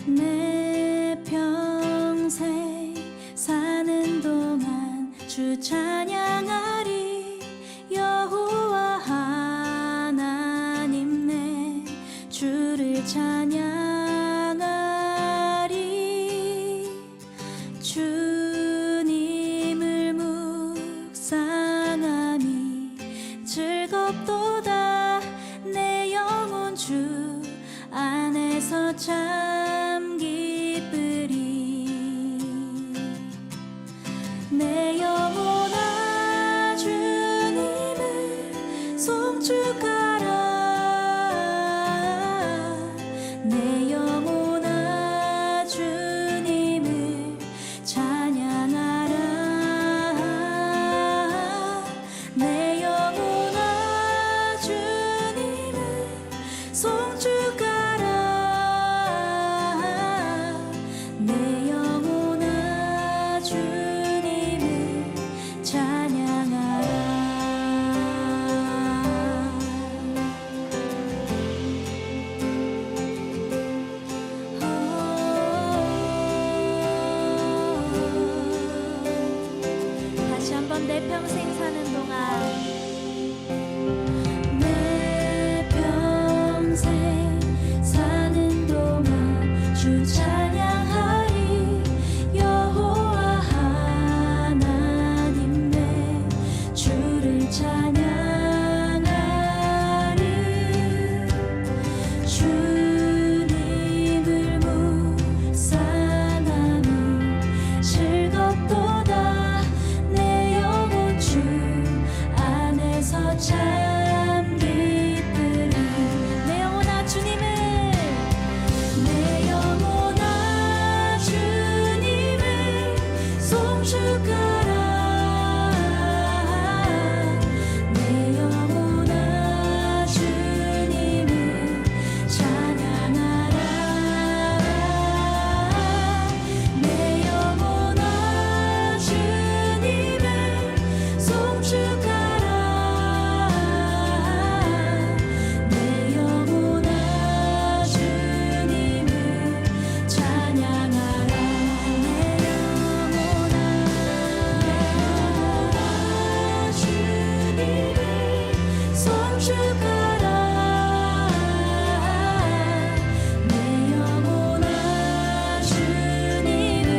내 평생 사는 동안 주 찬양하리. 여호와 하나님 내 주를 찬양하리. 주님을 묵상함이 즐겁도다. 내 영혼 주 안에서 참 기쁘리. 내 영혼아 주님을 송축하라. 내 영혼아 주님을 찬양하라. 내 영혼아 주님을 송축하라. 내 영혼아 주님을 찬양하라. 다시 한번 내 평생 사는 동안 내 평생 사는 동안 주 찬양하리. 여호와 하나님 내 주를 찬양하리. 주님을 묵상함이 즐겁도다. 내 영혼 주 안에서 참 기쁘리. 내 영혼아 주님을, 내 영혼아 주님을 송축하라. 내 영혼아 주님을 찬양하라. 내 영혼아 주님을 송축하라. 내 영혼아 주님을 찬양하라. 내 영혼아 주님을 송축하라. 내 영혼아 주님을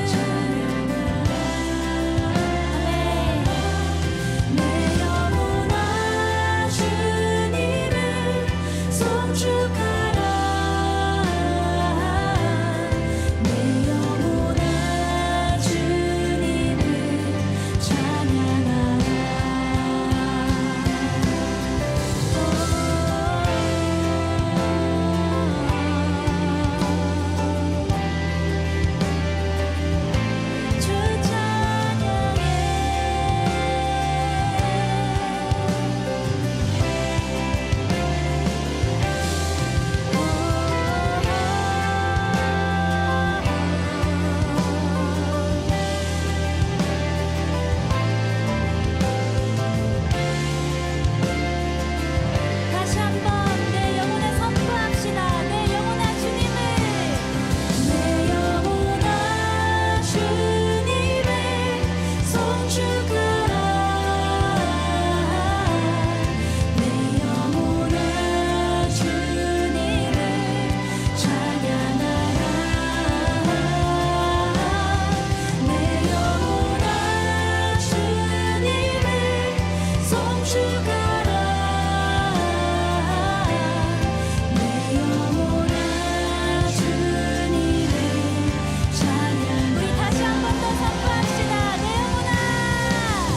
찬양하라. 내 영혼아 주님을 송축하라. 내 영혼아 주님을 찬양하라. 주 찬양해. 다시 한번 내 영혼에 선포합시다. 내 영혼아 주님을, 내 영혼아 주님을 송축하라. 내 영혼아 주님을 찬양하라. 내 영혼아 주님을 송축하라. 내 영혼아 주님을 찬양. 우리 다시 한 번 더 선포합시다. 내 영혼아,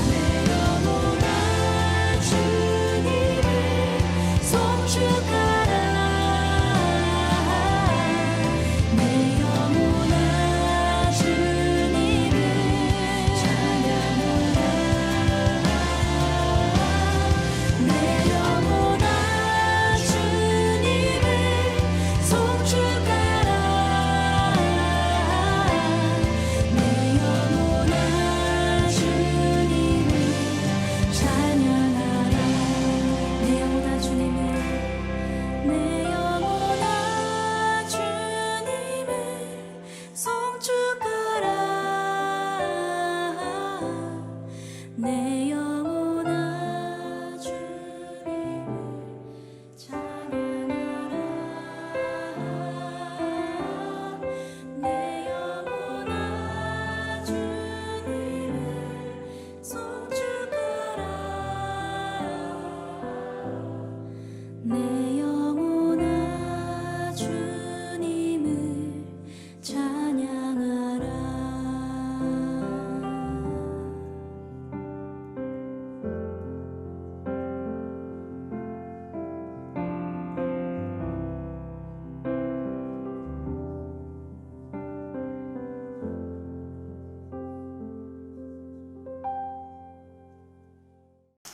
내 영혼아 주님을 송축하라. 내 영혼아 주님을 찬양하라. 내 영혼아 주님을 송축하라. 내 영혼아 주님을 찬양하라. 내 영혼아 주님을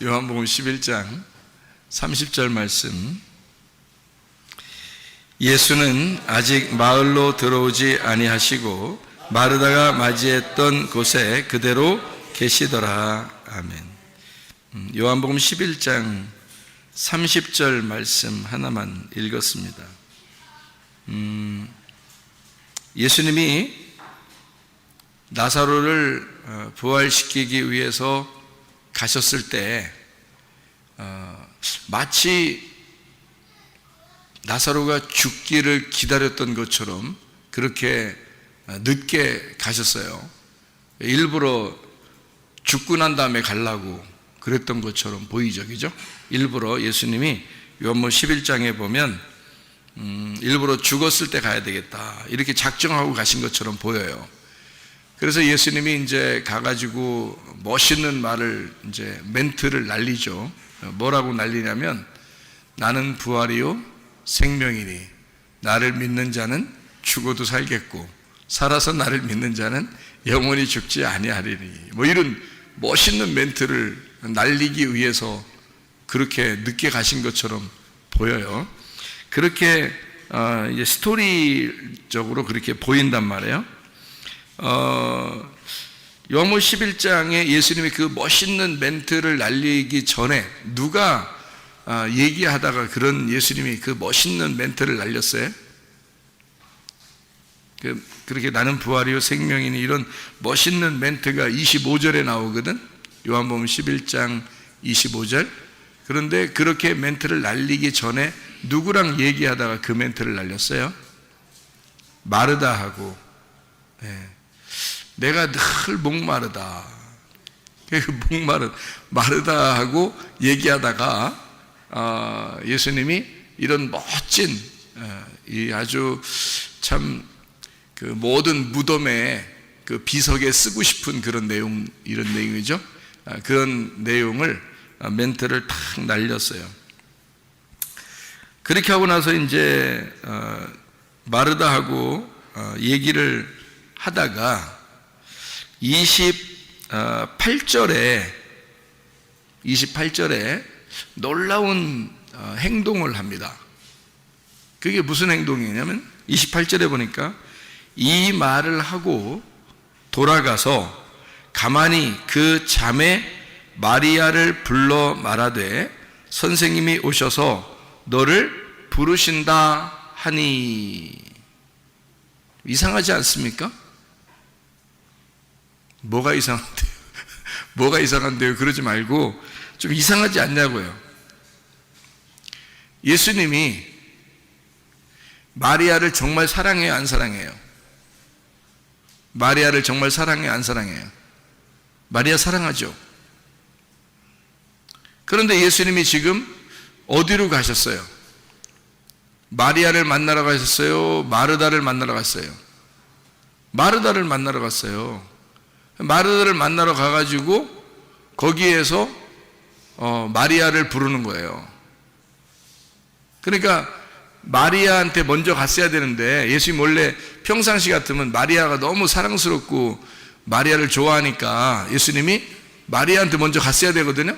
요한복음 11장 30절 말씀. 예수는 아직 마을로 들어오지 아니하시고 마르다가 맞이했던 곳에 그대로 계시더라. 아멘. 요한복음 11장 30절 말씀 하나만 읽었습니다. 예수님이 나사로를 부활시키기 위해서 가셨을 때 마치 나사로가 죽기를 기다렸던 것처럼 그렇게 늦게 가셨어요. 일부러 죽고 난 다음에 가려고 그랬던 것처럼 보이죠, 그죠? 일부러 예수님이 요한복음 11장에 보면 일부러 죽었을 때 가야 되겠다 이렇게 작정하고 가신 것처럼 보여요. 그래서 예수님이 이제 가가지고 멋있는 말을 이제 멘트를 날리죠. 뭐라고 날리냐면 나는 부활이요 생명이니 나를 믿는 자는 죽어도 살겠고 살아서 나를 믿는 자는 영원히 죽지 아니하리니, 뭐 이런 멋있는 멘트를 날리기 위해서 그렇게 늦게 가신 것처럼 보여요. 그렇게 이제 스토리적으로 그렇게 보인단 말이에요. 요한복음 11장에 예수님이 그 멋있는 멘트를 날리기 전에 누가 얘기하다가 그런 예수님이 그 멋있는 멘트를 날렸어요? 그렇게 나는 부활이요 생명이니 이런 멋있는 멘트가 25절에 나오거든. 요한복음 11장 25절. 그런데 그렇게 멘트를 날리기 전에 누구랑 얘기하다가 그 멘트를 날렸어요? 마르다하고. 내가 늘 목마르다. 마르다하고 얘기하다가 예수님이 이런 멋진 이 아주 참 그 모든 무덤에 그 비석에 쓰고 싶은 그런 내용, 이런 내용이죠. 그런 내용을 멘트를 탁 날렸어요. 그렇게 하고 나서 이제 마르다하고 얘기를 하다가 28절에 놀라운 행동을 합니다. 그게 무슨 행동이냐면 28절에 보니까 이 말을 하고 돌아가서 가만히 그 자매 마리아를 불러 말하되 선생님이 오셔서 너를 부르신다 하니. 이상하지 않습니까? 뭐가 이상한데요? 뭐가 이상한데요? 그러지 말고 좀 이상하지 않냐고요. 예수님이 마리아를 정말 사랑해요, 안 사랑해요? 마리아를 정말 사랑해요, 안 사랑해요? 마리아 사랑하죠. 그런데 예수님이 지금 어디로 가셨어요? 마리아를 만나러 가셨어요? 마르다를 만나러 갔어요? 마르다를 만나러 갔어요. 마르다를 만나러 가가지고 거기에서 마리아를 부르는 거예요. 그러니까 마리아한테 먼저 갔어야 되는데 예수님 원래 평상시 같으면 마리아가 너무 사랑스럽고 마리아를 좋아하니까 예수님이 마리아한테 먼저 갔어야 되거든요.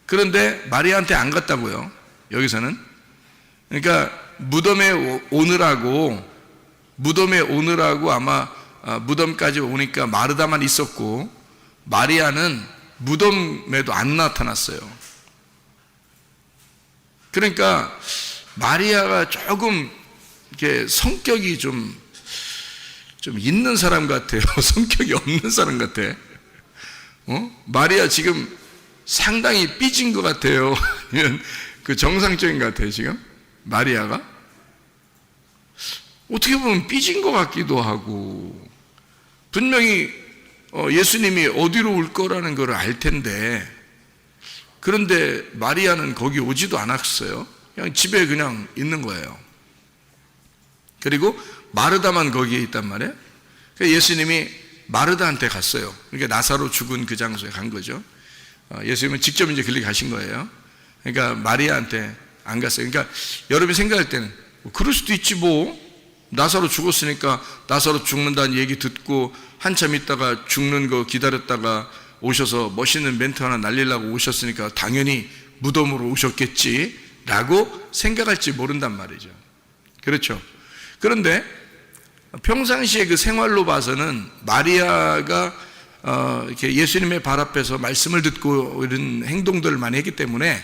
그런데 마리아한테 안 갔다고요, 여기서는. 그러니까 무덤에 오느라고 아마 무덤까지 오니까 마르다만 있었고 마리아는 무덤에도 안 나타났어요. 그러니까 마리아가 조금 이렇게 성격이 좀 있는 사람 같아요. 성격이 없는 사람 같아. 마리아 지금 상당히 삐진 것 같아요. 그 정상적인 것 같아요, 지금. 마리아가. 어떻게 보면 삐진 것 같기도 하고, 분명히 예수님이 어디로 올 거라는 걸 알 텐데, 그런데 마리아는 거기 오지도 않았어요. 그냥 집에 그냥 있는 거예요. 그리고 마르다만 거기에 있단 말이에요. 그래서 예수님이 마르다한테 갔어요. 그러니까 나사로 죽은 그 장소에 간 거죠. 예수님은 직접 이제 길리 가신 거예요. 그러니까 마리아한테 안 갔어요. 그러니까 여러분이 생각할 때는 그럴 수도 있지 뭐. 나사로 죽었으니까 나사로 죽는다는 얘기 듣고 한참 있다가 죽는 거 기다렸다가 오셔서 멋있는 멘트 하나 날리려고 오셨으니까 당연히 무덤으로 오셨겠지라고 생각할지 모른단 말이죠. 그렇죠? 그런데 평상시에 그 생활로 봐서는 마리아가 이렇게 예수님의 발 앞에서 말씀을 듣고 이런 행동들을 많이 했기 때문에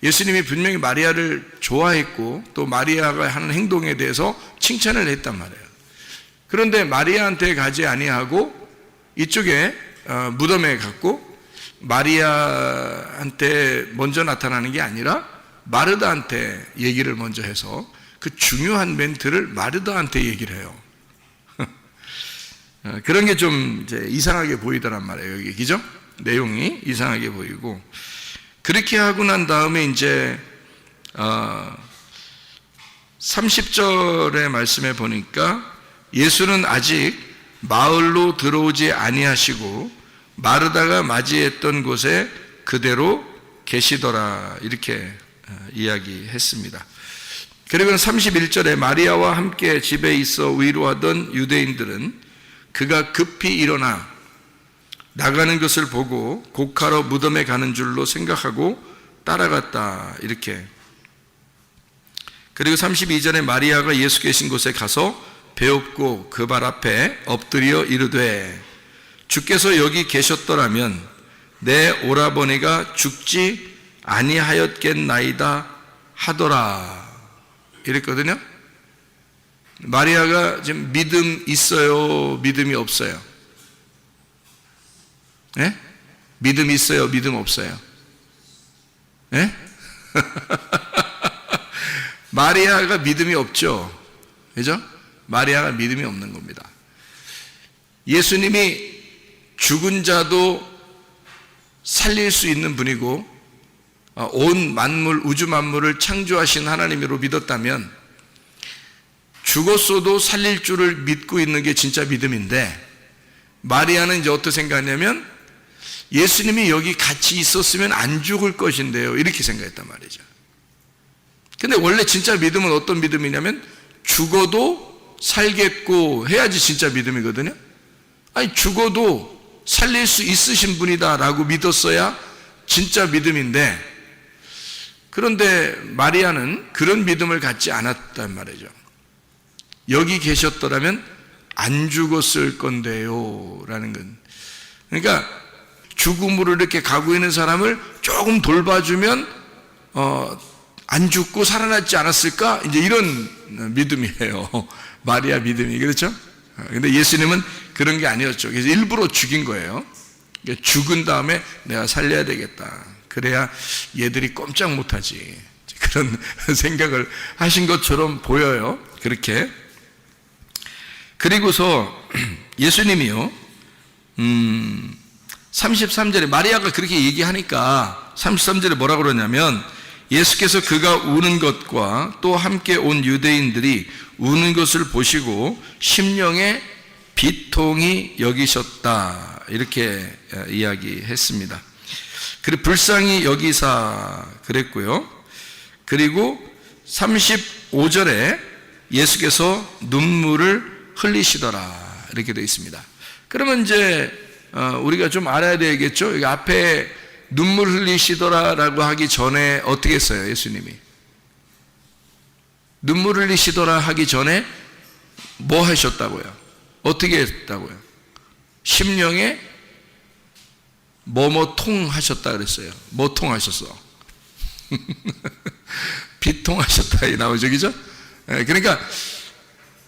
예수님이 분명히 마리아를 좋아했고 또 마리아가 하는 행동에 대해서 칭찬을 했단 말이에요. 그런데 마리아한테 가지 아니하고 이쪽에 무덤에 갔고 마리아한테 먼저 나타나는 게 아니라 마르다한테 얘기를 먼저 해서 그 중요한 멘트를 마르다한테 얘기를 해요. 그런 게 좀 이상하게 보이더란 말이에요. 여기 그죠? 내용이 이상하게 보이고 그렇게 하고 난 다음에 이제 30절의 말씀에 보니까 예수는 아직 마을로 들어오지 아니하시고 마르다가 맞이했던 곳에 그대로 계시더라 이렇게 이야기했습니다. 그리고 31절에 마리아와 함께 집에 있어 위로하던 유대인들은 그가 급히 일어나 나가는 것을 보고 곡하러 무덤에 가는 줄로 생각하고 따라갔다 이렇게. 그리고 32절에 마리아가 예수 계신 곳에 가서 배웁고 그 발 앞에 엎드려 이르되 주께서 여기 계셨더라면 내 오라버니가 죽지 아니하였겠나이다 하더라 이랬거든요. 마리아가 지금 믿음 있어요? 믿음이 없어요? 예? 믿음 있어요? 믿음 없어요? 예? 마리아가 믿음이 없죠. 그죠? 마리아가 믿음이 없는 겁니다. 예수님이 죽은 자도 살릴 수 있는 분이고 온 만물, 우주 만물을 창조하신 하나님으로 믿었다면 죽었어도 살릴 줄을 믿고 있는 게 진짜 믿음인데 마리아는 이제 어떻게 생각하냐면 예수님이 여기 같이 있었으면 안 죽을 것인데요 이렇게 생각했단 말이죠. 근데 원래 진짜 믿음은 어떤 믿음이냐면 죽어도 살겠고 해야지 진짜 믿음이거든요. 아니 죽어도 살릴 수 있으신 분이다 라고 믿었어야 진짜 믿음인데 그런데 마리아는 그런 믿음을 갖지 않았단 말이죠. 여기 계셨더라면 안 죽었을 건데요 라는 건, 그러니까 죽음으로 이렇게 가고 있는 사람을 조금 돌봐주면 안 죽고 살아났지 않았을까 이제 이런 믿음이에요. 마리아 믿음이. 그렇죠? 근데 예수님은 그런 게 아니었죠. 그래서 일부러 죽인 거예요. 죽은 다음에 내가 살려야 되겠다, 그래야 얘들이 꼼짝 못하지, 그런 생각을 하신 것처럼 보여요. 그렇게. 그리고서 예수님이요 33절에 마리아가 그렇게 얘기하니까 33절에 뭐라고 그러냐면 예수께서 그가 우는 것과 또 함께 온 유대인들이 우는 것을 보시고 심령에 비통히 여기셨다 이렇게 이야기했습니다. 그리고 불쌍히 여기사 그랬고요. 그리고 35절에 예수께서 눈물을 흘리시더라 이렇게 되어 있습니다. 그러면 이제 우리가 좀 알아야 되겠죠. 여기 앞에 눈물 흘리시더라라고 하기 전에 어떻게 했어요? 예수님이 눈물 흘리시더라 하기 전에 뭐 하셨다고요? 어떻게 했다고요? 심령에 뭐뭐 통하셨다 그랬어요. 뭐 통하셨어? 비통하셨다 이 나오죠, 그죠? 그러니까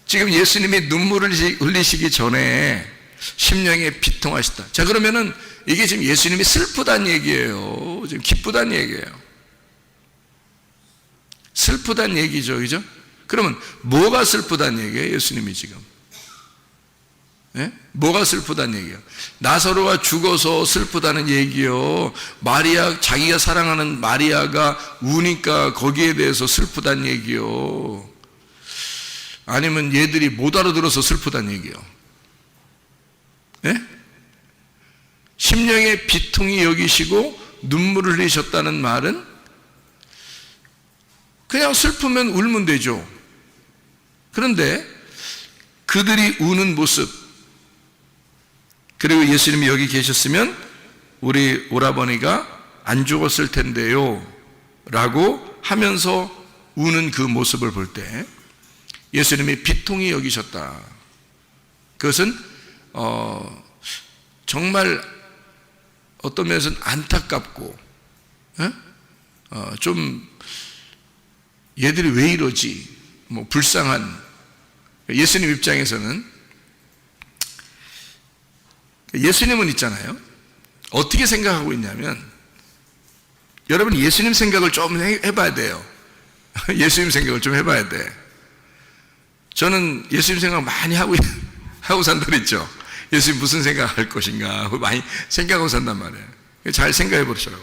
지금 예수님이 눈물을 흘리시기 전에 심령에 비통하셨다. 자, 그러면은 이게 지금 예수님이 슬프다는 얘기예요? 지금 기쁘다는 얘기예요? 슬프다는 얘기죠, 그죠? 그러면 뭐가 슬프다는 얘기예요, 예수님이 지금? 예? 뭐가 슬프다는 얘기예요? 나사로가 죽어서 슬프다는 얘기요? 마리아, 자기가 사랑하는 마리아가 우니까 거기에 대해서 슬프다는 얘기요? 아니면 얘들이 못 알아들어서 슬프다는 얘기요? 예? 심령에 비통히 여기시고 눈물을 흘리셨다는 말은 그냥 슬프면 울면 되죠. 그런데 그들이 우는 모습, 그리고 예수님이 여기 계셨으면 우리 오라버니가 안 죽었을 텐데요 라고 하면서 우는 그 모습을 볼 때 예수님이 비통히 여기셨다. 그것은 정말 어떤 면에서는 안타깝고 좀 얘들이 왜 이러지 뭐 불쌍한 예수님 입장에서는 예수님은 있잖아요. 어떻게 생각하고 있냐면 여러분 예수님 생각을 좀 해봐야 돼요. 예수님 생각을 좀 해봐야 돼. 저는 예수님 생각 많이 하고 산다 그랬죠. 예수님 무슨 생각할 것인가 많이 생각하고 산단 말이에요. 잘 생각해 보시라고.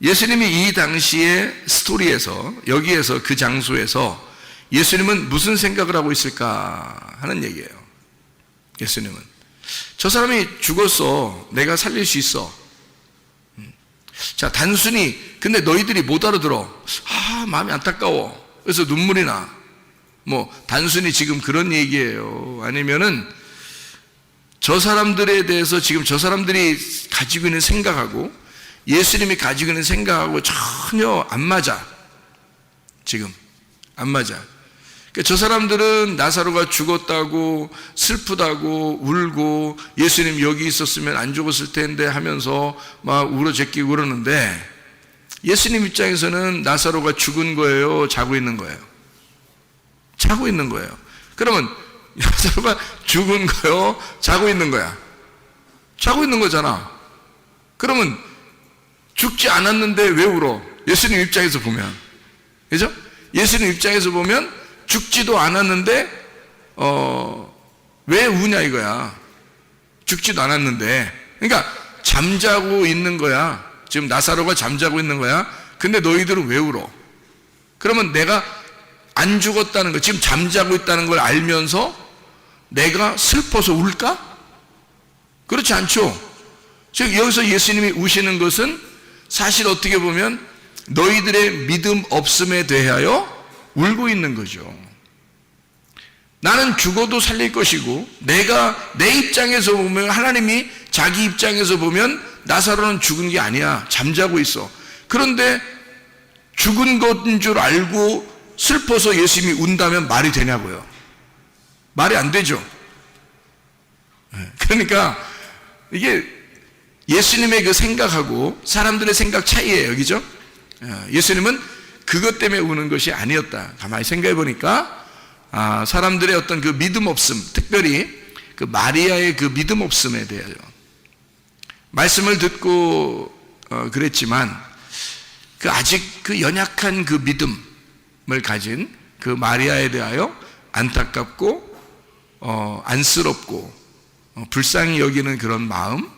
예수님이 이 당시의 스토리에서 여기에서 그 장소에서 예수님은 무슨 생각을 하고 있을까 하는 얘기예요. 예수님은 저 사람이 죽었어. 내가 살릴 수 있어. 자, 단순히 근데 너희들이 못 알아들어. 마음이 안타까워. 그래서 눈물이 나. 뭐 단순히 지금 그런 얘기예요. 아니면은 저 사람들에 대해서 지금 저 사람들이 가지고 있는 생각하고 예수님이 가지고 있는 생각하고 전혀 안 맞아. 지금 안 맞아. 그러니까 저 사람들은 나사로가 죽었다고 슬프다고 울고 예수님 여기 있었으면 안 죽었을 텐데 하면서 막 울어제끼고 그러는데 예수님 입장에서는 나사로가 죽은 거예요? 자고 있는 거예요? 자고 있는 거예요. 그러면 나사로가 죽은 거예요? 자고 있는 거야? 자고 있는 거잖아. 그러면 죽지 않았는데 왜 울어? 예수님 입장에서 보면. 그죠? 예수님 입장에서 보면 죽지도 않았는데 왜 우냐 이거야. 죽지도 않았는데. 그러니까 잠자고 있는 거야. 지금 나사로가 잠자고 있는 거야. 근데 너희들은 왜 울어? 그러면 내가 안 죽었다는 거, 지금 잠자고 있다는 걸 알면서 내가 슬퍼서 울까? 그렇지 않죠. 즉 여기서 예수님이 우시는 것은 사실 어떻게 보면 너희들의 믿음 없음에 대하여 울고 있는 거죠. 나는 죽어도 살릴 것이고 내가 내 입장에서 보면 하나님이 자기 입장에서 보면 나사로는 죽은 게 아니야. 잠자고 있어. 그런데 죽은 것인 줄 알고 슬퍼서 예수님이 운다면 말이 되냐고요. 말이 안 되죠. 그러니까 이게 예수님의 그 생각하고 사람들의 생각 차이예요. 그죠? 예수님은 그것 때문에 우는 것이 아니었다. 가만히 생각해 보니까 사람들의 어떤 그 믿음 없음, 특별히 그 마리아의 그 믿음 없음에 대하여 말씀을 듣고 그랬지만 그 아직 그 연약한 그 믿음을 가진 그 마리아에 대하여 안타깝고 안쓰럽고 불쌍히 여기는 그런 마음,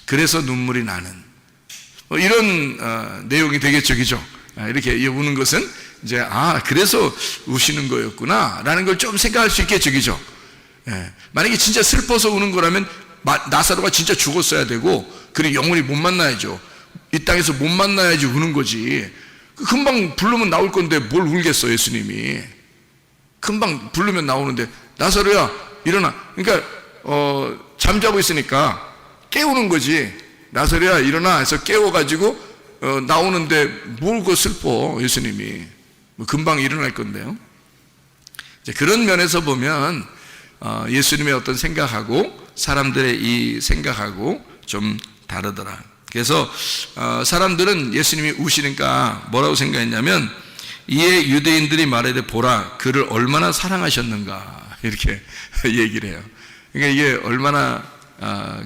그래서 눈물이 나는 이런 내용이 되겠죠. 그죠? 이렇게 우는 것은 이제 그래서 우시는 거였구나 라는 걸 좀 생각할 수 있겠죠. 그죠? 만약에 진짜 슬퍼서 우는 거라면 나사로가 진짜 죽었어야 되고 그리고 영원히 못 만나야죠. 이 땅에서 못 만나야지 우는 거지. 금방 부르면 나올 건데 뭘 울겠어. 예수님이 금방 부르면 나오는데 나사로야 일어나. 그러니까 잠자고 있으니까 깨우는 거지. 나사로야 일어나 해서 깨워가지고 나오는데 뭘 그 슬퍼. 예수님이 금방 일어날 건데요. 이제 그런 면에서 보면 예수님의 어떤 생각하고 사람들의 이 생각하고 좀 다르더라. 그래서 사람들은 예수님이 우시니까 뭐라고 생각했냐면 이에 유대인들이 말하되 보라 그를 얼마나 사랑하셨는가 이렇게 얘기를 해요. 그러니까 이게 얼마나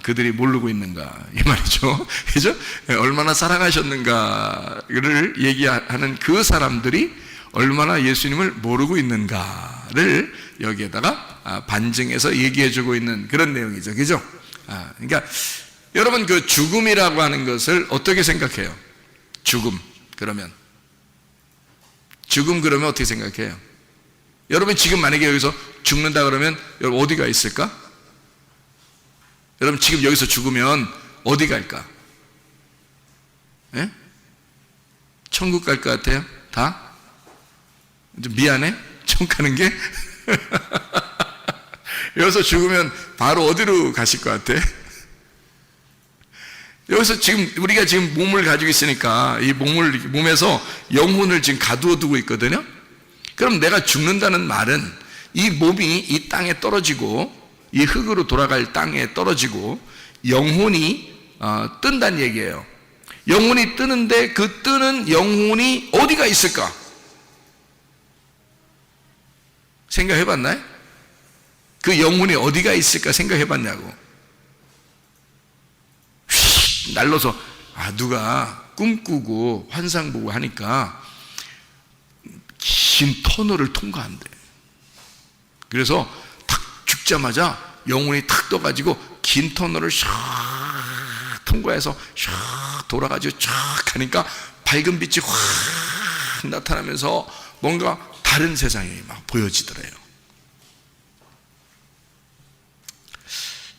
그들이 모르고 있는가 이 말이죠. 그죠? 얼마나 사랑하셨는가를 얘기하는 그 사람들이 얼마나 예수님을 모르고 있는가를 여기에다가 반증해서 얘기해주고 있는 그런 내용이죠. 그죠? 그러니까 여러분 그 죽음이라고 하는 것을 어떻게 생각해요? 죽음 그러면 어떻게 생각해요? 여러분 지금 만약에 여기서 죽는다 그러면 여러분 어디가 있을까? 여러분 지금 여기서 죽으면 어디 갈까? 예? 천국 갈 것 같아요? 다? 좀 미안해? 천국 가는 게? 여기서 죽으면 바로 어디로 가실 것 같아? 여기서 지금 우리가 지금 몸을 가지고 있으니까 이 몸에서 영혼을 지금 가두어 두고 있거든요. 그럼 내가 죽는다는 말은 이 몸이 이 땅에 떨어지고 이 흙으로 돌아갈 땅에 떨어지고 영혼이 뜬다는 얘기예요. 영혼이 뜨는데 그 뜨는 영혼이 어디가 있을까? 생각해 봤나요? 그 영혼이 어디가 있을까 생각해 봤냐고. 휙 날려서 누가 꿈꾸고 환상 보고 하니까 긴 터널을 통과한대. 그래서 탁 죽자마자 영혼이 탁 떠가지고 긴 터널을 샥 통과해서 샥 돌아가지고 쫙 가니까 밝은 빛이 확 나타나면서 뭔가 다른 세상이 막 보여지더래요.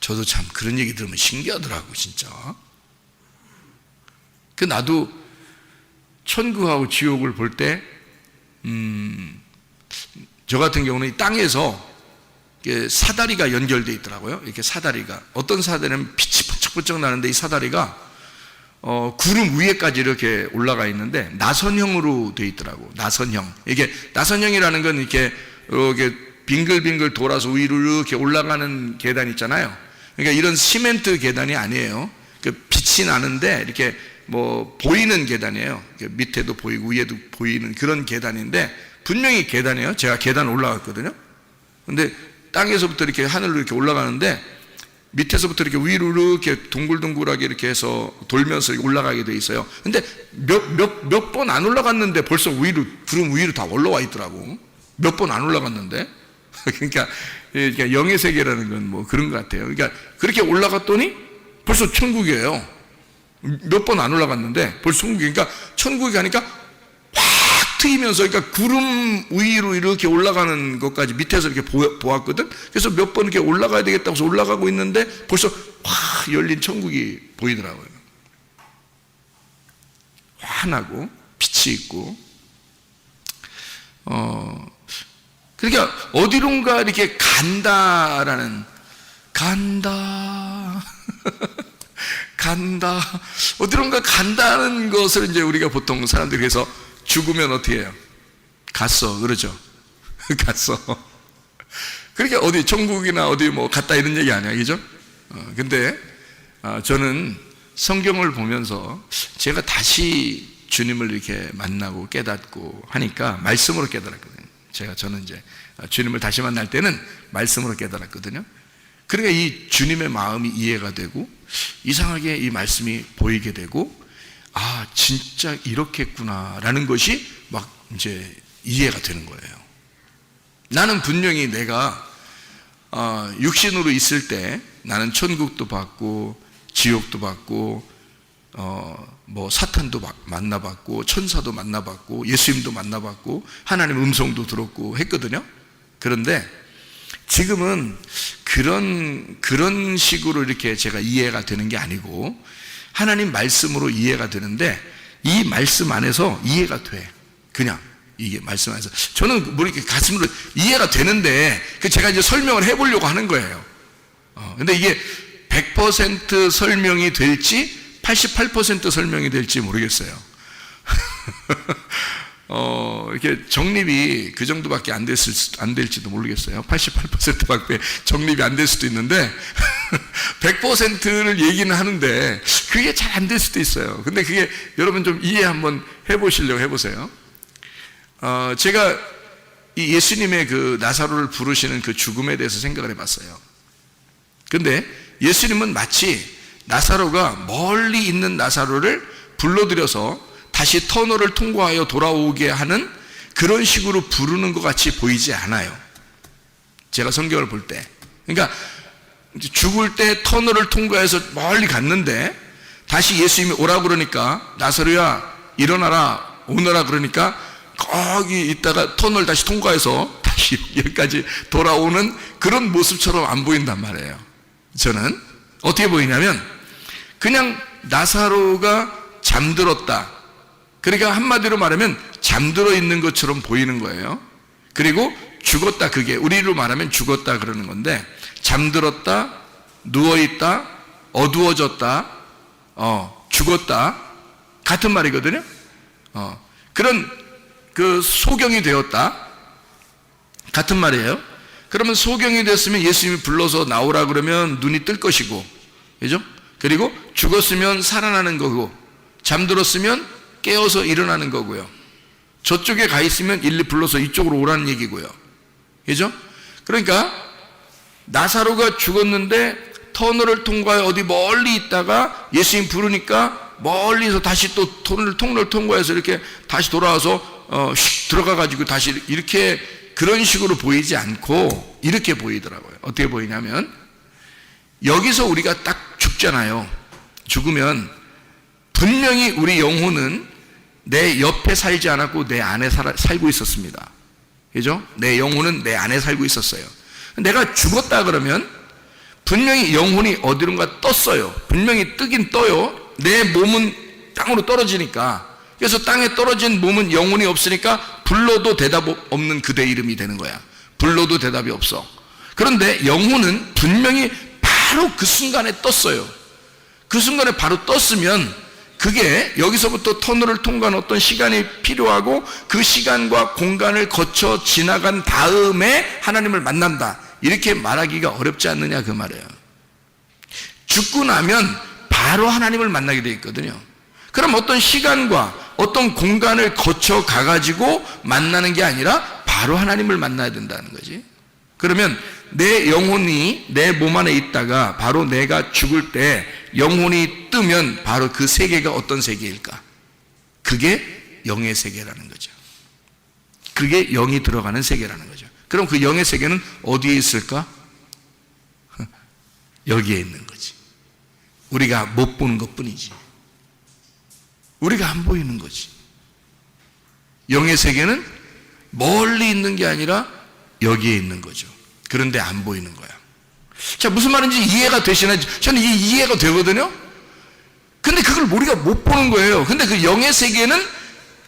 저도 참 그런 얘기 들으면 신기하더라고 진짜. 나도 천국하고 지옥을 볼 때 저 같은 경우는 이 땅에서 사다리가 연결되어 있더라고요. 이렇게 사다리가, 어떤 사다리는 빛이 번쩍번쩍 나는데 이 사다리가 구름 위에까지 이렇게 올라가 있는데 나선형으로 되어 있더라고. 나선형. 이게 나선형이라는 건 이렇게 빙글빙글 돌아서 위로 이렇게 올라가는 계단 있잖아요. 그러니까 이런 시멘트 계단이 아니에요. 빛이 나는데 이렇게 뭐 보이는 계단이에요. 밑에도 보이고 위에도 보이는 그런 계단인데 분명히 계단이에요. 제가 계단 올라갔거든요. 근데 땅에서부터 이렇게 하늘로 이렇게 올라가는데 밑에서부터 이렇게 위로 이렇게 동글동글하게 이렇게 해서 돌면서 올라가게 돼 있어요. 근데 몇 번 안 올라갔는데 벌써 위로, 구름 위로 다 올라와 있더라고. 몇 번 안 올라갔는데. 그러니까 영의 세계라는 건 뭐 그런 것 같아요. 그러니까 그렇게 올라갔더니 벌써 천국이에요. 몇 번 안 올라갔는데 벌써 천국이. 그러니까 천국에 가니까 확 트이면서, 그러니까 구름 위로 이렇게 올라가는 것까지 밑에서 이렇게 보았거든. 그래서 몇 번 이렇게 올라가야 되겠다고 해서 올라가고 있는데 벌써 확 열린 천국이 보이더라고요. 환하고 빛이 있고. 그러니까 어디론가 이렇게 간다 어디론가 간다는 것을 이제 우리가 보통 사람들이 그래서 죽으면 어떻게 해요? 갔어 그러죠. 갔어. 그러니까 어디 천국이나 어디 뭐 갔다 이런 얘기 아니야, 그죠? 근데 저는 성경을 보면서 제가 다시 주님을 이렇게 만나고 깨닫고 하니까 말씀으로 깨달았거든요. 저는 이제 주님을 다시 만날 때는 말씀으로 깨달았거든요. 그러니까 이 주님의 마음이 이해가 되고 이상하게 이 말씀이 보이게 되고, 진짜 이렇겠구나라는 것이 막 이제 이해가 되는 거예요. 나는 분명히 내가 육신으로 있을 때 나는 천국도 봤고 지옥도 봤고 뭐 사탄도 만나봤고 천사도 만나봤고 예수님도 만나봤고 하나님 음성도 들었고 했거든요. 그런데 지금은 그런 식으로 이렇게 제가 이해가 되는 게 아니고 하나님 말씀으로 이해가 되는데, 이 말씀 안에서 이해가 돼. 그냥 이게 말씀 안에서 저는 뭐 이렇게 가슴으로 이해가 되는데 제가 이제 설명을 해보려고 하는 거예요. 근데 이게 100% 설명이 될지 88% 설명이 될지 모르겠어요. 이렇게 정립이 그 정도밖에 안 될지도 모르겠어요. 88%밖에 정립이 안 될 수도 있는데 100%를 얘기는 하는데 그게 잘 안 될 수도 있어요. 근데 그게 여러분 좀 이해 한번 해보시려고 해보세요. 제가 이 예수님의 그 나사로를 부르시는 그 죽음에 대해서 생각을 해봤어요. 근데 예수님은 마치 나사로가 멀리 있는 나사로를 불러들여서 다시 터널을 통과하여 돌아오게 하는 그런 식으로 부르는 것 같이 보이지 않아요. 제가 성경을 볼 때. 그러니까 죽을 때 터널을 통과해서 멀리 갔는데 다시 예수님이 오라고 그러니까 나사로야 일어나라 오너라 그러니까 거기 있다가 터널 다시 통과해서 다시 여기까지 돌아오는 그런 모습처럼 안 보인단 말이에요. 저는 어떻게 보이냐면 그냥 나사로가 잠들었다. 그러니까 한마디로 말하면 잠들어 있는 것처럼 보이는 거예요. 그리고 죽었다, 그게 우리로 말하면 죽었다 그러는 건데, 잠들었다, 누워있다, 어두워졌다, 죽었다. 같은 말이거든요. 그런 그 소경이 되었다. 같은 말이에요. 그러면 소경이 됐으면 예수님이 불러서 나오라 그러면 눈이 뜰 것이고, 그죠? 그리고 죽었으면 살아나는 거고, 잠들었으면 깨어서 일어나는 거고요. 저쪽에 가 있으면 일리 불러서 이쪽으로 오라는 얘기고요. 그죠? 그러니까 나사로가 죽었는데 터널을 통과해 어디 멀리 있다가 예수님 부르니까 멀리서 다시 또 통로를 통과해서 이렇게 다시 돌아와서 휙 들어가가지고 다시 이렇게 그런 식으로 보이지 않고 이렇게 보이더라고요. 어떻게 보이냐면 여기서 우리가 딱 죽잖아요. 죽으면 분명히 우리 영혼은 내 옆에 살지 않았고 내 안에 살고 있었습니다. 그죠? 내 영혼은 내 안에 살고 있었어요. 내가 죽었다 그러면 분명히 영혼이 어디론가 떴어요. 분명히 뜨긴 떠요. 내 몸은 땅으로 떨어지니까. 그래서 땅에 떨어진 몸은 영혼이 없으니까 불러도 대답 없는 그대 이름이 되는 거야. 불러도 대답이 없어. 그런데 영혼은 분명히 바로 그 순간에 떴어요. 그 순간에 바로 떴으면 그게 여기서부터 터널을 통과한 어떤 시간이 필요하고 그 시간과 공간을 거쳐 지나간 다음에 하나님을 만난다. 이렇게 말하기가 어렵지 않느냐 그 말이에요. 죽고 나면 바로 하나님을 만나게 돼 있거든요. 그럼 어떤 시간과 어떤 공간을 거쳐 가가지고 만나는 게 아니라 바로 하나님을 만나야 된다는 거지. 그러면 내 영혼이 내 몸 안에 있다가 바로 내가 죽을 때 영혼이 뜨면 바로 그 세계가 어떤 세계일까? 그게 영의 세계라는 거죠. 그게 영이 들어가는 세계라는 거죠. 그럼 그 영의 세계는 어디에 있을까? 여기에 있는 거지. 우리가 못 보는 것 뿐이지. 우리가 안 보이는 거지. 영의 세계는 멀리 있는 게 아니라 여기에 있는 거죠. 그런데 안 보이는 거야. 자, 무슨 말인지 이해가 되시나요? 저는 이게 이해가 되거든요. 근데 그걸 우리가 못 보는 거예요. 근데 그 영의 세계는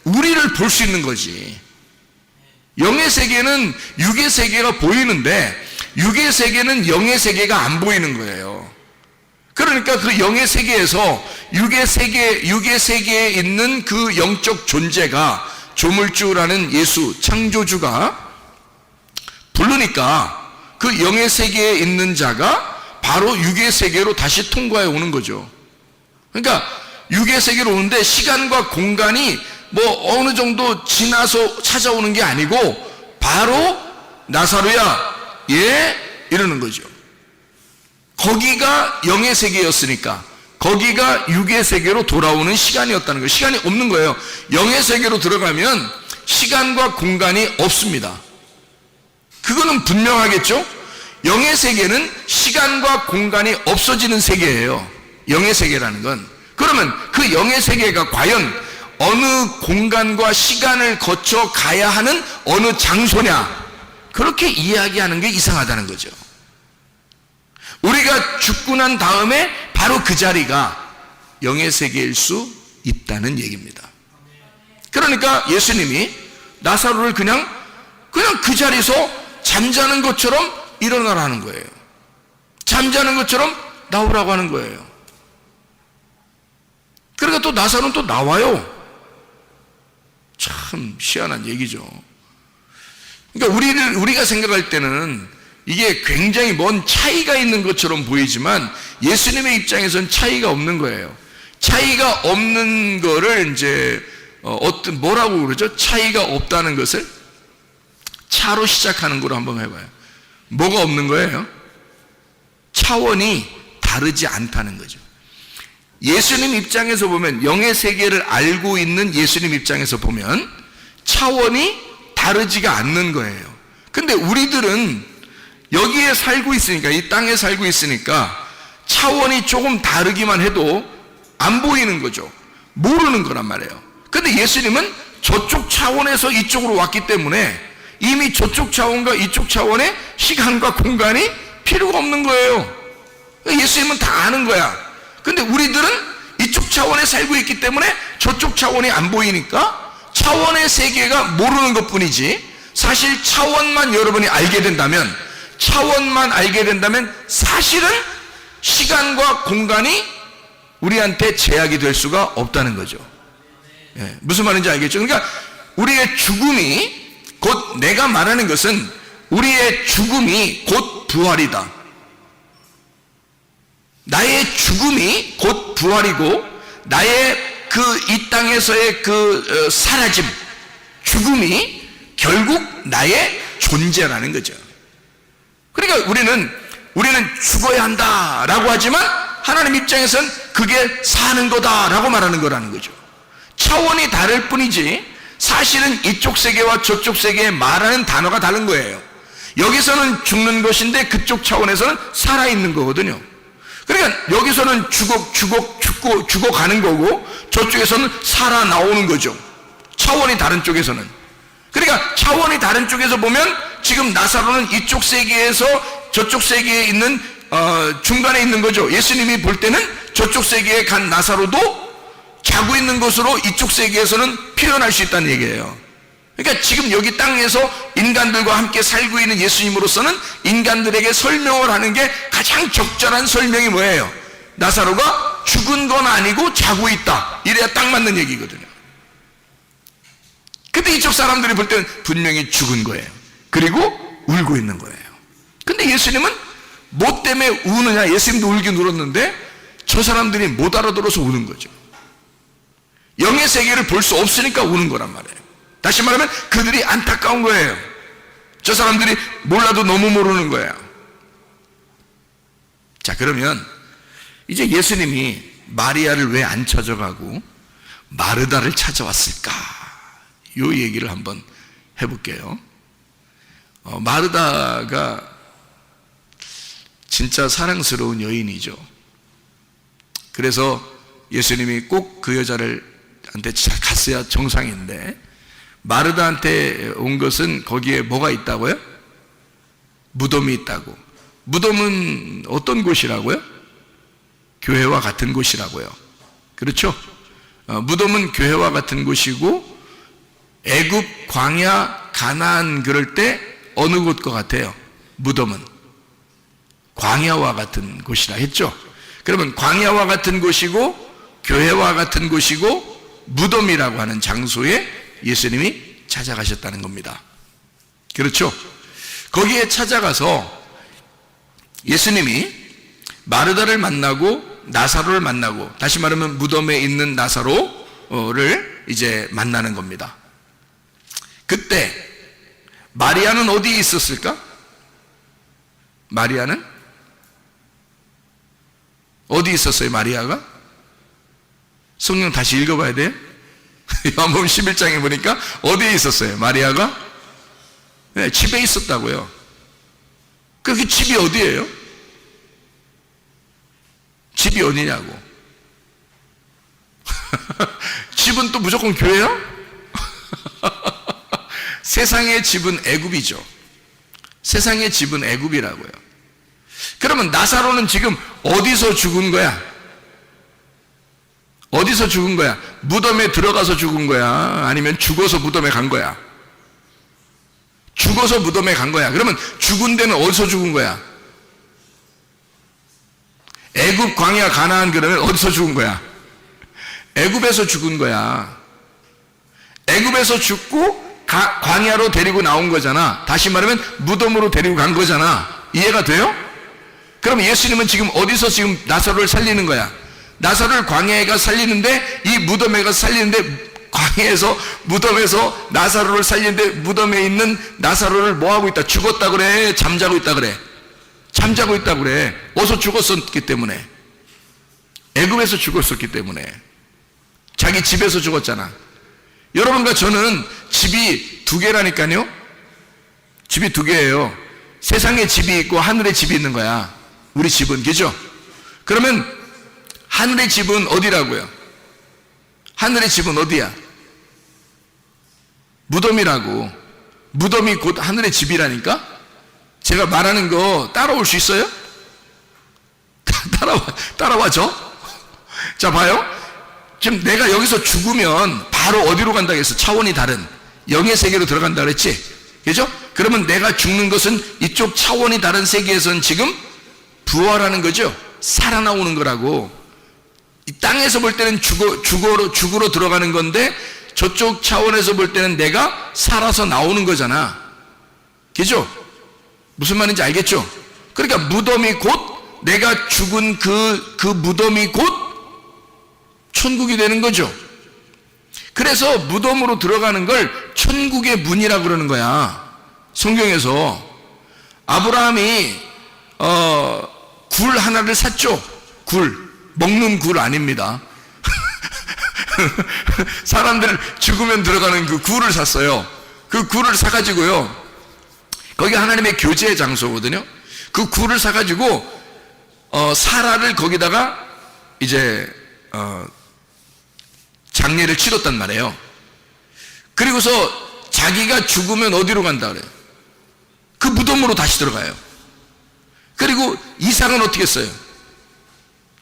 우리를 볼 수 있는 거지. 영의 세계는 육의 세계가 보이는데 육의 세계는 영의 세계가 안 보이는 거예요. 그러니까 그 영의 세계에서 육의 세계에 있는 그 영적 존재가 조물주라는 예수 창조주가 부르니까 그 영의 세계에 있는 자가 바로 육의 세계로 다시 통과해 오는 거죠. 그러니까 육의 세계로 오는데 시간과 공간이 뭐 어느 정도 지나서 찾아오는 게 아니고 바로 나사로야 이러는 거죠. 거기가 영의 세계였으니까 거기가 육의 세계로 돌아오는 시간이었다는 거예요. 시간이 없는 거예요. 영의 세계로 들어가면 시간과 공간이 없습니다. 그거는 분명하겠죠? 영의 세계는 시간과 공간이 없어지는 세계예요. 영의 세계라는 건. 그러면 그 영의 세계가 과연 어느 공간과 시간을 거쳐 가야 하는 어느 장소냐? 그렇게 이야기하는 게 이상하다는 거죠. 우리가 죽고 난 다음에 바로 그 자리가 영의 세계일 수 있다는 얘기입니다. 그러니까 예수님이 나사로를 그냥 그 자리에서 잠자는 것처럼 일어나라는 거예요. 잠자는 것처럼 나오라고 하는 거예요. 그러니까 또 나사로는 또 나와요. 참 희한한 얘기죠. 그러니까 우리가 생각할 때는 이게 굉장히 먼 차이가 있는 것처럼 보이지만 예수님의 입장에서는 차이가 없는 거예요. 차이가 없는 거를 이제 뭐라고 그러죠? 차이가 없다는 것을 차로 시작하는 거로 한번 해봐요. 뭐가 없는 거예요? 차원이 다르지 않다는 거죠. 예수님 입장에서 보면 영의 세계를 알고 있는 예수님 입장에서 보면 차원이 다르지가 않는 거예요. 근데 우리들은 여기에 살고 있으니까 이 땅에 살고 있으니까 차원이 조금 다르기만 해도 안 보이는 거죠. 모르는 거란 말이에요. 근데 예수님은 저쪽 차원에서 이쪽으로 왔기 때문에 이미 저쪽 차원과 이쪽 차원의 시간과 공간이 필요가 없는 거예요. 예수님은 다 아는 거야. 근데 우리들은 이쪽 차원에 살고 있기 때문에 저쪽 차원이 안 보이니까 차원의 세계가 모르는 것 뿐이지 사실 차원만 여러분이 알게 된다면 사실은 시간과 공간이 우리한테 제약이 될 수가 없다는 거죠. 예, 무슨 말인지 알겠죠? 그러니까 우리의 죽음이 곧, 내가 말하는 것은 우리의 죽음이 곧 부활이다. 나의 죽음이 곧 부활이고, 나의 이 땅에서의 사라짐, 죽음이 결국 나의 존재라는 거죠. 그러니까 우리는 죽어야 한다라고 하지만 하나님 입장에서는 그게 사는 거다라고 말하는 거라는 거죠. 차원이 다를 뿐이지 사실은 이쪽 세계와 저쪽 세계에 말하는 단어가 다른 거예요. 여기서는 죽는 것인데 그쪽 차원에서는 살아있는 거거든요. 그러니까 여기서는 죽어가는 거고 저쪽에서는 살아나오는 거죠. 차원이 다른 쪽에서는. 그러니까 차원이 다른 쪽에서 보면 지금 나사로는 이쪽 세계에서 저쪽 세계에 있는 중간에 있는 거죠. 예수님이 볼 때는 저쪽 세계에 간 나사로도 자고 있는 것으로 이쪽 세계에서는 표현할 수 있다는 얘기예요. 그러니까 지금 여기 땅에서 인간들과 함께 살고 있는 예수님으로서는 인간들에게 설명을 하는 게 가장 적절한 설명이 뭐예요? 나사로가 죽은 건 아니고 자고 있다. 이래야 딱 맞는 얘기거든요. 근데 이쪽 사람들이 볼 때는 분명히 죽은 거예요. 그리고 울고 있는 거예요. 근데 예수님은 뭐 때문에 우느냐? 예수님도 울긴 울었는데 저 사람들이 못 알아들어서 우는 거죠. 영의 세계를 볼 수 없으니까 우는 거란 말이에요. 다시 말하면 그들이 안타까운 거예요. 저 사람들이 몰라도 너무 모르는 거예요. 자, 그러면 이제 예수님이 마리아를 왜 안 찾아가고 마르다를 찾아왔을까? 이 얘기를 한번 해볼게요. 마르다가 진짜 사랑스러운 여인이죠. 그래서 예수님이 꼭 그 여자한테 갔어야 정상인데 마르다한테 온 것은 거기에 뭐가 있다고요? 무덤이 있다고. 무덤은 어떤 곳이라고요? 교회와 같은 곳이라고요. 그렇죠? 무덤은 교회와 같은 곳이고 애굽, 광야, 가나안 그럴 때 어느 곳과 같아요? 무덤은 광야와 같은 곳이라 했죠. 그러면 광야와 같은 곳이고 교회와 같은 곳이고 무덤이라고 하는 장소에 예수님이 찾아가셨다는 겁니다. 그렇죠? 거기에 찾아가서 예수님이 마르다를 만나고 나사로를 만나고, 다시 말하면 무덤에 있는 나사로를 이제 만나는 겁니다. 그때 마리아는 어디에 있었을까? 마리아는 어디 있었어요? 마리아가? 성경 다시 읽어봐야 돼요. 요한복음 11장에 보니까 어디에 있었어요? 마리아가? 네, 집에 있었다고요. 그 집이 어디예요? 집이 어디냐고. 집은 또 무조건 교회야? 세상의 집은 애굽이죠. 세상의 집은 애굽이라고요. 그러면 나사로는 지금 어디서 죽은 거야? 어디서 죽은 거야? 무덤에 들어가서 죽은 거야? 아니면 죽어서 무덤에 간 거야? 죽어서 무덤에 간 거야. 그러면 죽은 데는 어디서 죽은 거야? 애굽, 광야, 가나안 그러면 어디서 죽은 거야? 애굽에서 죽은 거야. 애굽에서 죽고 광야로 데리고 나온 거잖아. 다시 말하면 무덤으로 데리고 간 거잖아. 이해가 돼요? 그럼 예수님은 지금 어디서 지금 나사로를 살리는 거야? 나사로를 광야에 가 살리는데, 이 무덤에 가 살리는데, 광야에서 무덤에서 나사로를 살리는데 무덤에 있는 나사로를 뭐하고 있다? 죽었다 그래? 잠자고 있다 그래? 잠자고 있다 그래. 어디서 죽었었기 때문에, 애굽에서 죽었었기 때문에, 자기 집에서 죽었잖아. 여러분과 저는 집이 두 개라니까요. 집이 두 개예요. 세상에 집이 있고 하늘에 집이 있는 거야. 우리 집은, 그죠? 그러면 하늘의 집은 어디라고요? 하늘의 집은 어디야? 무덤이라고. 무덤이 곧 하늘의 집이라니까? 제가 말하는 거 따라올 수 있어요? 따라와줘? 자, 봐요. 지금 내가 여기서 죽으면 바로 어디로 간다고 했어? 차원이 다른 영의 세계로 들어간다 그랬지? 그죠? 그러면 내가 죽는 것은 이쪽 차원이 다른 세계에서는 지금 부활하는 거죠? 살아나오는 거라고. 이 땅에서 볼 때는 죽으로 들어가는 건데 저쪽 차원에서 볼 때는 내가 살아서 나오는 거잖아. 그죠? 무슨 말인지 알겠죠? 그러니까 무덤이 곧 내가 죽은 그 무덤이 곧 천국이 되는 거죠. 그래서 무덤으로 들어가는 걸 천국의 문이라고 그러는 거야. 성경에서 아브라함이 굴 하나를 샀죠. 굴, 먹는 굴 아닙니다. 사람들 죽으면 들어가는 그 굴을 샀어요. 그 굴을 사가지고요, 거기 하나님의 교제의 장소거든요. 그 굴을 사가지고 사라를 거기다가 이제 장례를 치렀단 말이에요. 그리고서 자기가 죽으면 어디로 간다 그래요? 그 무덤으로 다시 들어가요. 그리고 이삭은 어떻게 했어요?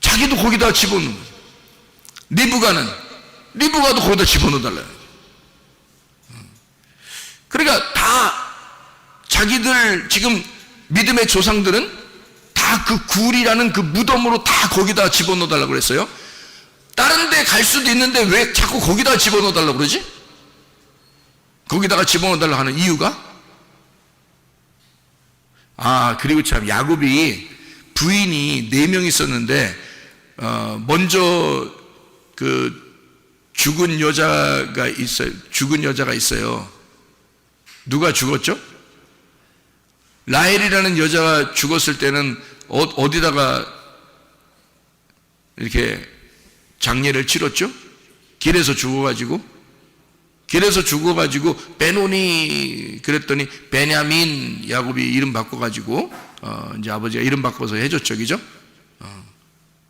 자기도 거기다 집어넣는 거예요. 리브가도 거기다 집어넣어달라요. 그러니까 다 자기들 지금 믿음의 조상들은 다 그 굴이라는 그 무덤으로 다 거기다 집어넣어달라고 그랬어요. 다른 데 갈 수도 있는데 왜 자꾸 거기다 집어넣어달라고 그러지? 거기다가 집어넣어달라고 하는 이유가? 그리고 참 야곱이 부인이 4명 있었는데 먼저 그 죽은 여자가 있어요. 누가 죽었죠? 라헬이라는 여자가 죽었을 때는 어디다가 이렇게 장례를 치렀죠? 길에서 죽어가지고 베노니 그랬더니 베냐민, 야곱이 이름 바꿔가지고 이제 아버지가 이름 바꿔서 해줬죠, 그죠?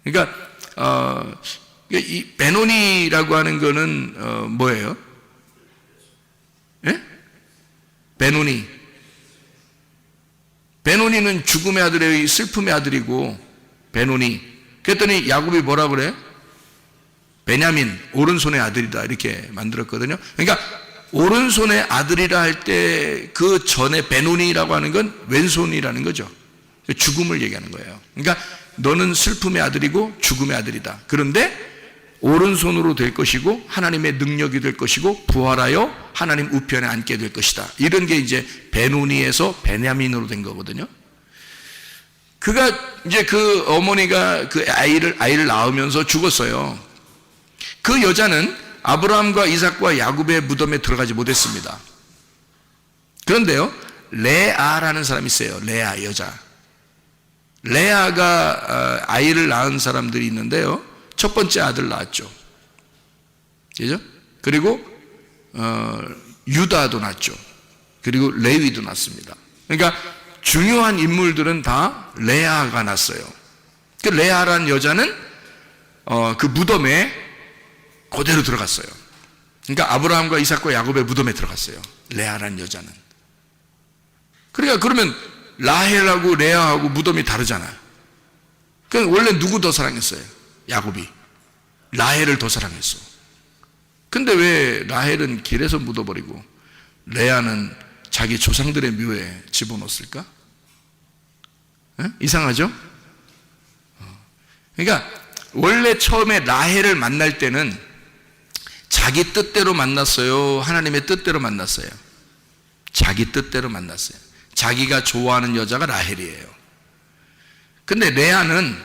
그러니까 이 베노니라고 하는 거는 뭐예요? 예? 베노니는 죽음의 아들의 슬픔의 아들이고 베노니. 그랬더니 야곱이 뭐라 그래? 베냐민, 오른손의 아들이다, 이렇게 만들었거든요. 그러니까 오른손의 아들이라 할 때 그 전에 베노니라고 하는 건 왼손이라는 거죠. 죽음을 얘기하는 거예요. 그러니까 너는 슬픔의 아들이고 죽음의 아들이다. 그런데 오른손으로 될 것이고 하나님의 능력이 될 것이고 부활하여 하나님 우편에 앉게 될 것이다. 이런 게 이제 베노니에서 베냐민으로 된 거거든요. 그가 이제 그 어머니가 그 아이를 낳으면서 죽었어요. 그 여자는 아브라함과 이삭과 야곱의 무덤에 들어가지 못했습니다. 그런데요, 레아라는 사람이 있어요. 레아 여자. 레아가 아이를 낳은 사람들이 있는데요, 첫 번째 아들 낳았죠. 그죠? 그리고 유다도 낳았죠. 그리고 레위도 낳습니다. 그러니까 중요한 인물들은 다 레아가 낳았어요. 그 레아라는 여자는 그 무덤에 그대로 들어갔어요. 그러니까 아브라함과 이삭과 야곱의 무덤에 들어갔어요. 레아라는 여자는. 그러니까 그러면 라헬하고 레아하고 무덤이 다르잖아요. 그럼 원래 누구 더 사랑했어요? 야곱이. 라헬을 더 사랑했어. 근데 왜 라헬은 길에서 묻어버리고 레아는 자기 조상들의 묘에 집어넣었을까? 이상하죠? 그러니까 원래 처음에 라헬을 만날 때는 자기 뜻대로 만났어요? 하나님의 뜻대로 만났어요? 자기 뜻대로 만났어요. 자기가 좋아하는 여자가 라헬이에요. 근데 레아는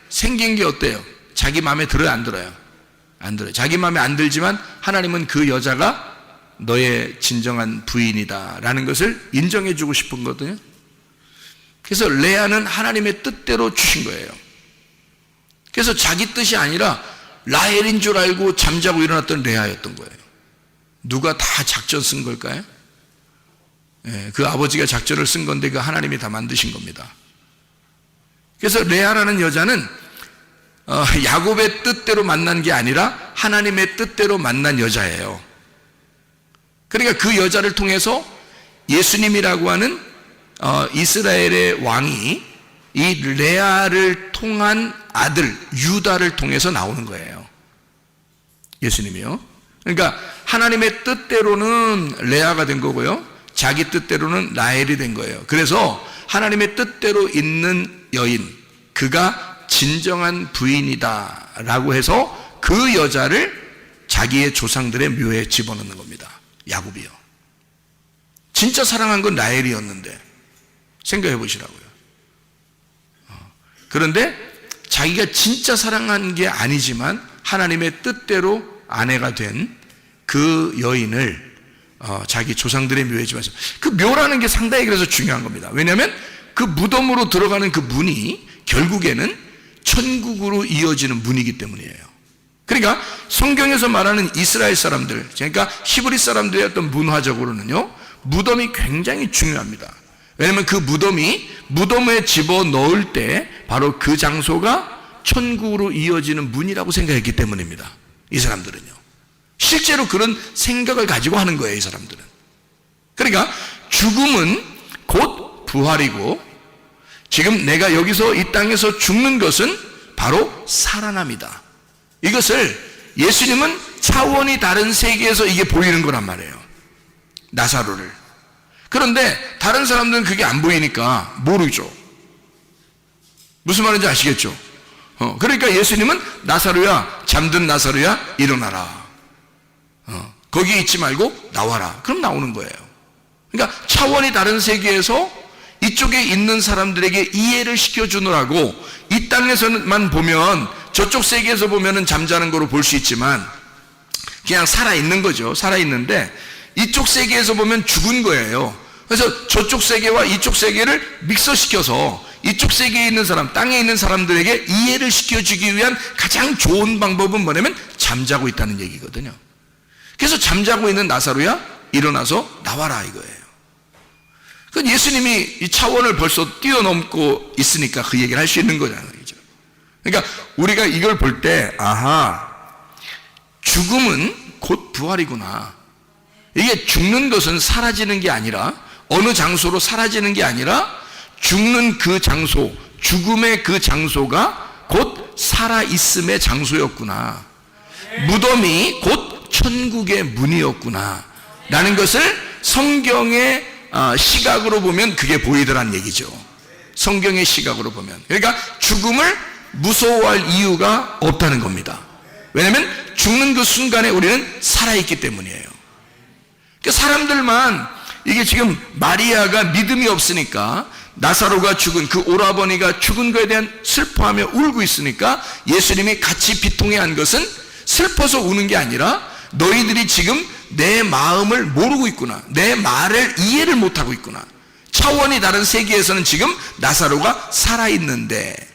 생긴 게 어때요? 자기 마음에 들어요, 안 들어요? 안 들어요. 자기 마음에 안 들지만 하나님은 그 여자가 너의 진정한 부인이다 라는 것을 인정해 주고 싶은 거거든요. 그래서 레아는 하나님의 뜻대로 주신 거예요. 그래서 자기 뜻이 아니라 라헬인 줄 알고 잠자고 일어났던 레아였던 거예요. 누가 다 작전 쓴 걸까요? 그 아버지가 작전을 쓴 건데 그 하나님이 다 만드신 겁니다. 그래서 레아라는 여자는 야곱의 뜻대로 만난 게 아니라 하나님의 뜻대로 만난 여자예요. 그러니까 그 여자를 통해서 예수님이라고 하는 이스라엘의 왕이 이 레아를 통한 아들 유다를 통해서 나오는 거예요. 예수님이요. 그러니까 하나님의 뜻대로는 레아가 된 거고요, 자기 뜻대로는 라헬이 된 거예요. 그래서 하나님의 뜻대로 있는 여인, 그가 진정한 부인이다 라고 해서 그 여자를 자기의 조상들의 묘에 집어넣는 겁니다. 야곱이요. 진짜 사랑한 건 라헬이었는데 생각해 보시라고요. 그런데 자기가 진짜 사랑한 게 아니지만 하나님의 뜻대로 아내가 된 그 여인을 자기 조상들의 묘에 집어넣어서, 그 묘라는 게 상당히 그래서 중요한 겁니다. 왜냐하면 그 무덤으로 들어가는 그 문이 결국에는 천국으로 이어지는 문이기 때문이에요. 그러니까 성경에서 말하는 이스라엘 사람들, 그러니까 히브리 사람들의 어떤 문화적으로는요, 무덤이 굉장히 중요합니다. 왜냐하면 그 무덤이 무덤에 집어넣을 때 바로 그 장소가 천국으로 이어지는 문이라고 생각했기 때문입니다. 이 사람들은요. 실제로 그런 생각을 가지고 하는 거예요, 이 사람들은. 그러니까 죽음은 곧 부활이고, 지금 내가 여기서 이 땅에서 죽는 것은 바로 살아남이다. 이것을 예수님은 차원이 다른 세계에서 이게 보이는 거란 말이에요. 나사로를. 그런데 다른 사람들은 그게 안 보이니까 모르죠. 무슨 말인지 아시겠죠? 그러니까 예수님은 나사로야, 잠든 나사로야, 일어나라. 거기에 있지 말고 나와라. 그럼 나오는 거예요. 그러니까 차원이 다른 세계에서 이쪽에 있는 사람들에게 이해를 시켜주느라고, 이 땅에서만 보면, 저쪽 세계에서 보면은 잠자는 거로 볼 수 있지만 그냥 살아있는 거죠. 살아있는데 이쪽 세계에서 보면 죽은 거예요. 그래서 저쪽 세계와 이쪽 세계를 믹서시켜서 이쪽 세계에 있는 사람, 땅에 있는 사람들에게 이해를 시켜주기 위한 가장 좋은 방법은 뭐냐면 잠자고 있다는 얘기거든요. 그래서 잠자고 있는 나사로야, 일어나서 나와라 이거예요. 그 예수님이 이 차원을 벌써 뛰어넘고 있으니까 그 얘기를 할 수 있는 거잖아요. 그러니까 우리가 이걸 볼 때, 아하, 죽음은 곧 부활이구나. 이게 죽는 것은 사라지는 게 아니라, 어느 장소로 사라지는 게 아니라 죽는 그 장소, 죽음의 그 장소가 곧 살아있음의 장소였구나. 무덤이 곧 천국의 문이었구나 라는 것을 성경의 시각으로 보면 그게 보이더란 얘기죠. 성경의 시각으로 보면. 그러니까 죽음을 무서워할 이유가 없다는 겁니다. 왜냐하면 죽는 그 순간에 우리는 살아있기 때문이에요. 그러니까 사람들만, 이게 지금 마리아가 믿음이 없으니까, 나사로가 죽은, 그 오라버니가 죽은 것에 대한 슬퍼하며 울고 있으니까 예수님이 같이 비통해한 것은 슬퍼서 우는 게 아니라, 너희들이 지금 내 마음을 모르고 있구나, 내 말을 이해를 못하고 있구나. 차원이 다른 세계에서는 지금 나사로가 살아있는데,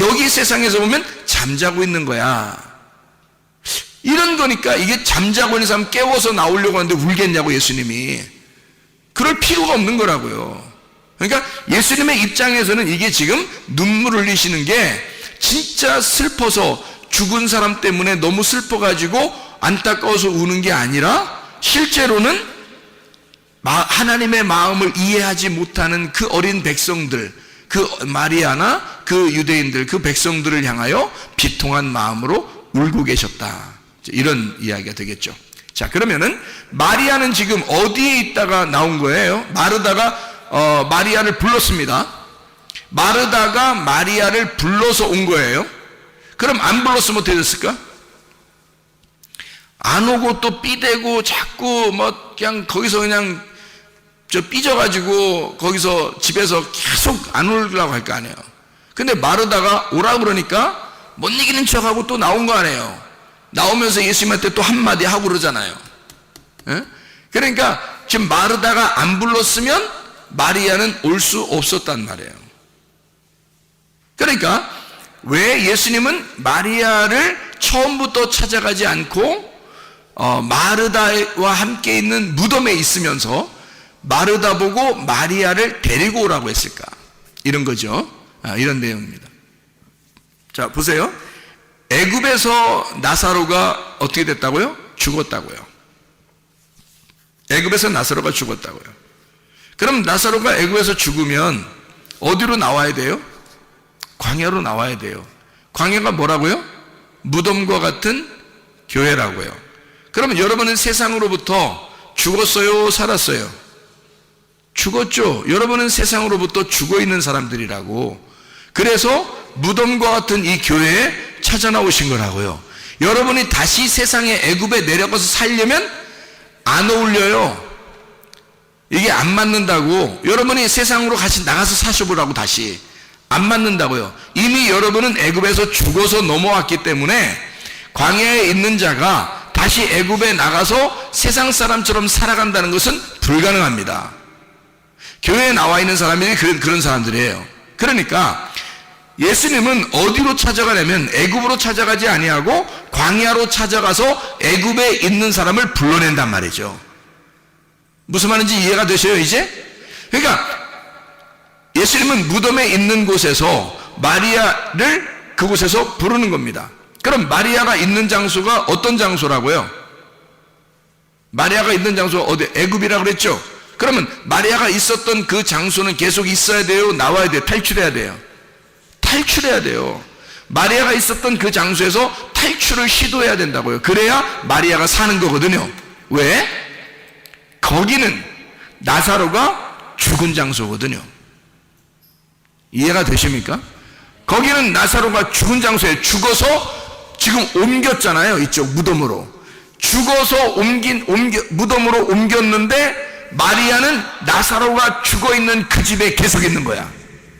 여기 세상에서 보면 잠자고 있는 거야. 이런 거니까 이게 잠자고 있는 사람 깨워서 나오려고 하는데 울겠냐고 예수님이. 그럴 필요가 없는 거라고요. 그러니까 예수님의 입장에서는 이게 지금 눈물 흘리시는 게 진짜 슬퍼서, 죽은 사람 때문에 너무 슬퍼가지고 안타까워서 우는 게 아니라, 실제로는 하나님의 마음을 이해하지 못하는 그 어린 백성들, 그 마리아나 그 유대인들, 그 백성들을 향하여 비통한 마음으로 울고 계셨다. 이런 이야기가 되겠죠. 자, 그러면은 마리아는 지금 어디에 있다가 나온 거예요? 마르다가 마리아를 불렀습니다. 마르다가 마리아를 불러서 온 거예요. 그럼 안 불렀으면 어떻게 됐을까? 안 오고 또 삐대고 자꾸 뭐 그냥 거기서 그냥 삐져가지고 거기서 집에서 계속 안 오려고 할 거 아니에요. 근데 마르다가 오라 그러니까 못 이기는 척하고 또 나온 거 아니에요. 나오면서 예수님한테 또 한마디 하고 그러잖아요. 예? 그러니까 지금 마르다가 안 불렀으면 마리아는 올 수 없었단 말이에요. 그러니까 왜 예수님은 마리아를 처음부터 찾아가지 않고 마르다와 함께 있는 무덤에 있으면서 마르다 보고 마리아를 데리고 오라고 했을까? 이런 거죠. 이런 내용입니다. 자, 보세요. 애굽에서 나사로가 어떻게 됐다고요? 죽었다고요. 애굽에서 나사로가 죽었다고요. 그럼 나사로가 애굽에서 죽으면 어디로 나와야 돼요? 광야로 나와야 돼요. 광야가 뭐라고요? 무덤과 같은 교회라고요. 그러면 여러분은 세상으로부터 죽었어요? 살았어요? 죽었죠. 여러분은 세상으로부터 죽어있는 사람들이라고. 그래서 무덤과 같은 이 교회에 찾아 나오신 거라고요. 여러분이 다시 세상의 애굽에 내려가서 살려면 안 어울려요. 이게 안 맞는다고. 여러분이 세상으로 같이 나가서 사셔보라고. 다시 안 맞는다고요. 이미 여러분은 애굽에서 죽어서 넘어왔기 때문에 광야에 있는 자가 다시 애굽에 나가서 세상 사람처럼 살아간다는 것은 불가능합니다. 교회에 나와 있는 사람이 그런 사람들이에요. 그러니까 예수님은 어디로 찾아가냐면 애굽으로 찾아가지 아니하고 광야로 찾아가서 애굽에 있는 사람을 불러낸단 말이죠. 무슨 말인지 이해가 되셔요 이제? 그러니까 예수님은 무덤에 있는 곳에서 마리아를 그곳에서 부르는 겁니다. 그럼 마리아가 있는 장소가 어떤 장소라고요? 마리아가 있는 장소가 어디? 애굽이라고 그랬죠? 그러면 마리아가 있었던 그 장소는 계속 있어야 돼요? 나와야 돼요? 탈출해야 돼요? 탈출해야 돼요. 마리아가 있었던 그 장소에서 탈출을 시도해야 된다고요. 그래야 마리아가 사는 거거든요. 왜? 거기는 나사로가 죽은 장소거든요. 이해가 되십니까? 거기는 나사로가 죽은 장소에 죽어서 지금 옮겼잖아요. 이쪽 무덤으로. 죽어서 무덤으로 옮겼는데 마리아는 나사로가 죽어있는 그 집에 계속 있는 거야.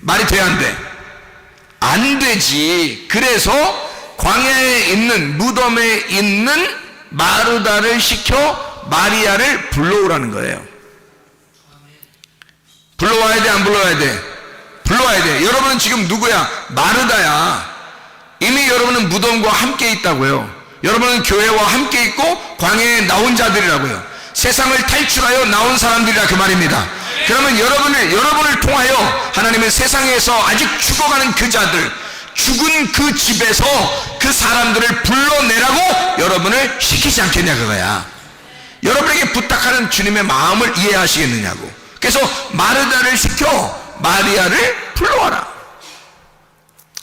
말이 돼, 안 돼? 안 되지. 그래서 광야에 있는 무덤에 있는 마르다를 시켜 마리아를 불러오라는 거예요. 불러와야 돼, 안 불러와야 돼? 불러와야 돼. 여러분은 지금 누구야? 마르다야. 이미 여러분은 무덤과 함께 있다고요. 여러분은 교회와 함께 있고 광야에 나온 자들이라고요. 세상을 탈출하여 나온 사람들이라 그 말입니다. 그러면 여러분을 통하여 하나님은 세상에서 아직 죽어가는 그 자들, 죽은 그 집에서 그 사람들을 불러내라고 여러분을 시키지 않겠냐 그거야. 여러분에게 부탁하는 주님의 마음을 이해하시겠느냐고. 그래서 마르다를 시켜 마리아를 불러와라.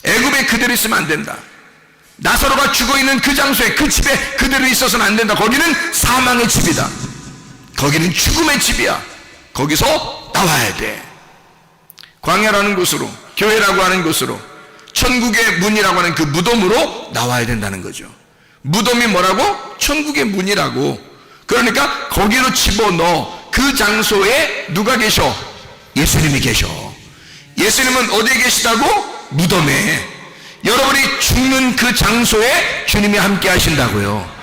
애굽에 그대로 있으면 안 된다. 나사로가 죽어있는 그 장소에 그 집에 그대로 있어서는 안 된다. 거기는 사망의 집이다. 거기는 죽음의 집이야. 거기서 나와야 돼. 광야라는 곳으로, 교회라고 하는 곳으로, 천국의 문이라고 하는 그 무덤으로 나와야 된다는 거죠. 무덤이 뭐라고? 천국의 문이라고. 그러니까 거기로 집어넣어. 그 장소에 누가 계셔? 예수님이 계셔. 예수님은 어디에 계시다고? 무덤에. 여러분이 죽는 그 장소에 주님이 함께 하신다고요.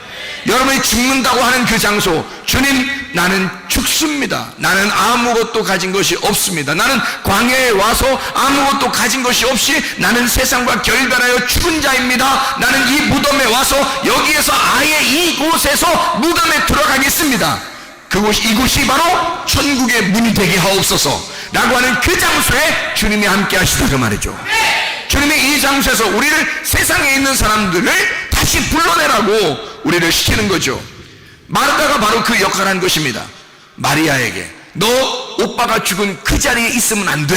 여러분이 죽는다고 하는 그 장소, 주님, 나는 죽습니다. 나는 아무것도 가진 것이 없습니다. 나는 광야에 와서 아무것도 가진 것이 없이 나는 세상과 결별하여 죽은 자입니다. 나는 이 무덤에 와서 여기에서 아예 이곳에서 무덤에 들어가겠습니다. 이곳이 바로 천국의 문이 되게 하옵소서 라고 하는 그 장소에 주님이 함께 하시다 그 말이죠. 주님이 이 장소에서 우리를, 세상에 있는 사람들을 다시 불러내라고 우리를 시키는 거죠. 마르다가 바로 그 역할을 한 것입니다. 마리아에게 너 오빠가 죽은 그 자리에 있으면 안 돼.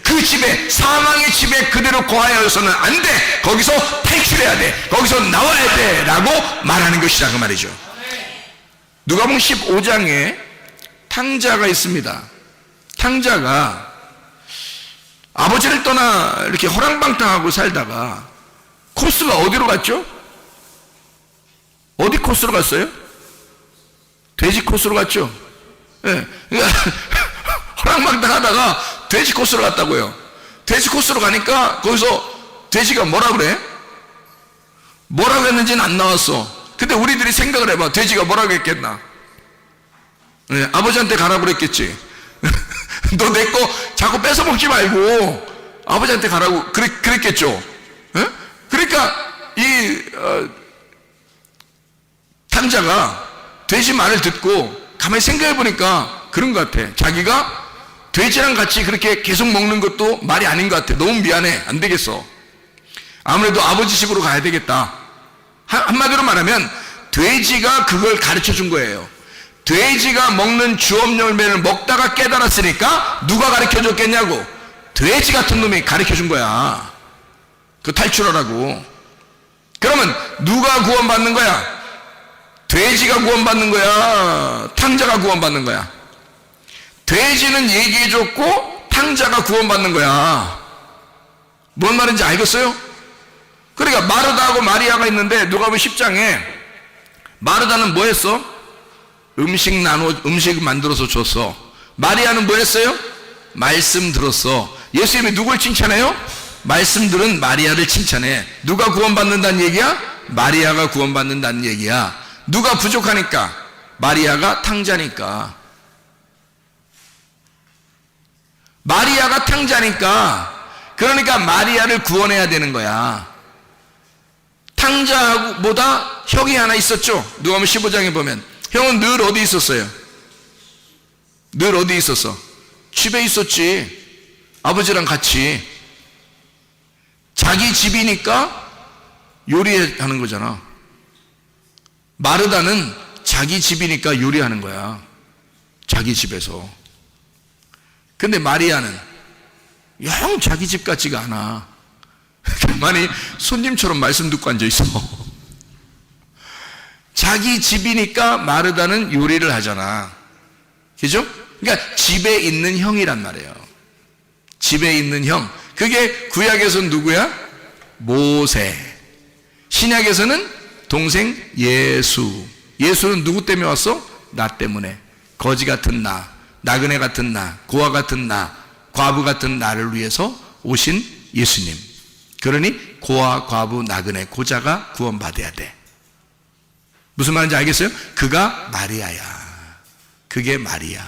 그 집에, 사망의 집에 그대로 거하여서는 안 돼. 거기서 탈출해야 돼. 거기서 나와야 돼 라고 말하는 것이라 그 말이죠. 누가복음 15장에 탕자가 있습니다. 탕자가 아버지를 떠나 이렇게 호랑방탕하고 살다가 코스가 어디로 갔죠? 어디 코스로 갔어요? 돼지 코스로 갔죠? 예. 호랑방탕 하다가 돼지 코스로 갔다고요. 돼지 코스로 가니까 거기서 돼지가 뭐라 그래? 뭐라고 했는지는 안 나왔어. 근데 우리들이 생각을 해봐. 돼지가 뭐라고 했겠나? 예, 아버지한테 가라고 그랬겠지. 너 내 거 자꾸 뺏어 먹지 말고 아버지한테 가라고 그랬겠죠. 예? 그러니까 이 탕자가 돼지 말을 듣고 가만히 생각해 보니까 그런 것 같아. 자기가 돼지랑 같이 그렇게 계속 먹는 것도 말이 아닌 것 같아. 너무 미안해. 안 되겠어. 아무래도 아버지식으로 가야 되겠다. 한마디로 말하면 돼지가 그걸 가르쳐 준 거예요. 돼지가 먹는 주업 열매를 먹다가 깨달았으니까 누가 가르쳐 줬겠냐고. 돼지 같은 놈이 가르쳐 준 거야. 그 탈출하라고. 그러면 누가 구원받는 거야? 돼지가 구원받는 거야? 탕자가 구원받는 거야? 돼지는 얘기해 줬고 탕자가 구원받는 거야. 뭔 말인지 알겠어요? 그러니까 마르다하고 마리아가 있는데 누가복음 10장에 마르다는 뭐 했어? 음식 만들어서 줬어. 마리아는 뭐 했어요? 말씀 들었어. 예수님이 누굴 칭찬해요? 말씀 들은 마리아를 칭찬해. 누가 구원받는다는 얘기야? 마리아가 구원받는다는 얘기야. 누가 부족하니까? 마리아가 탕자니까. 마리아가 탕자니까. 그러니까 마리아를 구원해야 되는 거야. 탕자보다 형이 하나 있었죠. 누가복음 15장에 보면 형은 늘 어디 있었어요? 늘 어디 있었어? 집에 있었지. 아버지랑 같이. 자기 집이니까 요리하는 거잖아. 마르다는 자기 집이니까 요리하는 거야. 자기 집에서. 근데 마리아는 영 자기 집 같지가 않아. 가만히 손님처럼 말씀 듣고 앉아있어. 자기 집이니까 마르다는 요리를 하잖아. 그죠? 그러니까 집에 있는 형이란 말이에요. 집에 있는 형. 그게 구약에서는 누구야? 모세. 신약에서는 동생 예수. 예수는 누구 때문에 왔어? 나 때문에. 거지 같은 나, 나그네 같은 나, 고아 같은 나, 과부 같은 나를 위해서 오신 예수님. 그러니 고아, 과부, 나그네, 고자가 구원받아야 돼. 무슨 말인지 알겠어요? 그가 마리아야. 그게 마리아.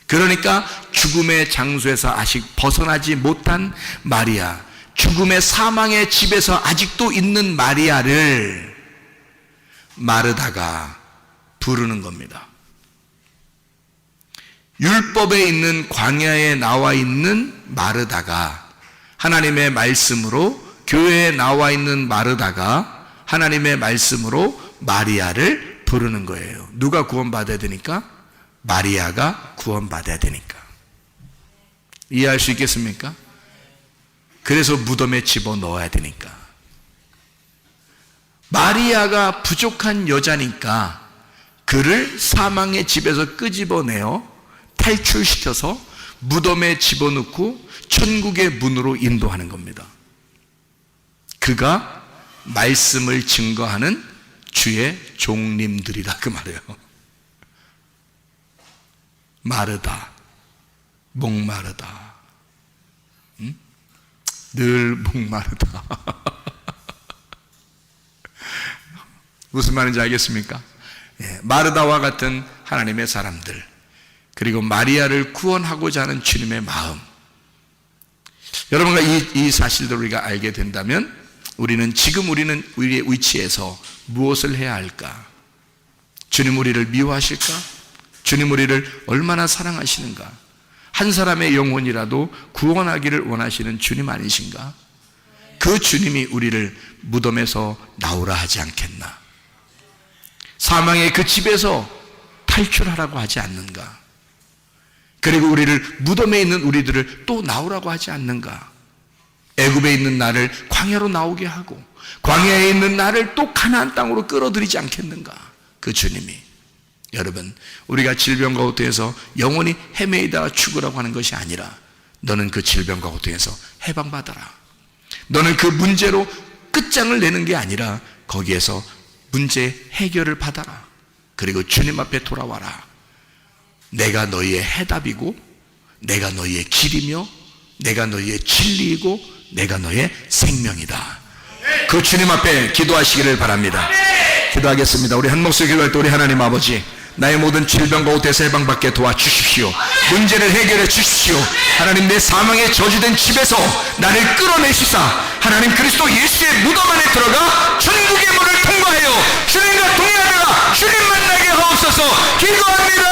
그러니까 죽음의 장소에서 아직 벗어나지 못한 마리아, 죽음의 사망의 집에서 아직도 있는 마리아를 마르다가 부르는 겁니다. 율법에 있는 광야에 나와 있는 마르다가 하나님의 말씀으로, 교회에 나와 있는 마르다가 하나님의 말씀으로 마리아를 부르는 거예요. 누가 구원받아야 되니까? 마리아가 구원받아야 되니까. 이해할 수 있겠습니까? 그래서 무덤에 집어넣어야 되니까. 마리아가 부족한 여자니까 그를 사망의 집에서 끄집어내어 탈출시켜서 무덤에 집어넣고 천국의 문으로 인도하는 겁니다. 그가 말씀을 증거하는 주의 종님들이라 그 말이에요. 마르다, 목마르다, 응? 늘 목마르다. 무슨 말인지 알겠습니까? 예, 마르다와 같은 하나님의 사람들, 그리고 마리아를 구원하고자 하는 주님의 마음. 여러분과 이 사실들을 우리가 알게 된다면 우리는 지금 우리는 우리의 위치에서 무엇을 해야 할까? 주님 우리를 미워하실까? 주님 우리를 얼마나 사랑하시는가? 한 사람의 영혼이라도 구원하기를 원하시는 주님 아니신가? 그 주님이 우리를 무덤에서 나오라 하지 않겠나? 사망의 그 집에서 탈출하라고 하지 않는가? 그리고 우리를, 무덤에 있는 우리들을 또 나오라고 하지 않는가? 애굽에 있는 나를 광야로 나오게 하고 광야에 있는 나를 또 가나안 땅으로 끌어들이지 않겠는가? 그 주님이. 여러분, 우리가 질병과 고통에서 영원히 헤매이다가 죽으라고 하는 것이 아니라 너는 그 질병과 고통에서 해방받아라. 너는 그 문제로 끝장을 내는 게 아니라 거기에서 문제 해결을 받아라. 그리고 주님 앞에 돌아와라. 내가 너희의 해답이고, 내가 너희의 길이며, 내가 너희의 진리이고, 내가 너희의 생명이다. 그 주님 앞에 기도하시기를 바랍니다. 기도하겠습니다. 우리 한 목소리 기도할 때 우리 하나님 아버지, 나의 모든 질병과 고통에서 해방받게 도와주십시오. 문제를 해결해 주십시오. 하나님, 내 사망에 저주된 집에서 나를 끌어내시사 하나님 그리스도 예수의 무덤 안에 들어가 천국의 문을 통과하여 주님과 동행하다가 주님 만나게 하옵소서. 기도합니다.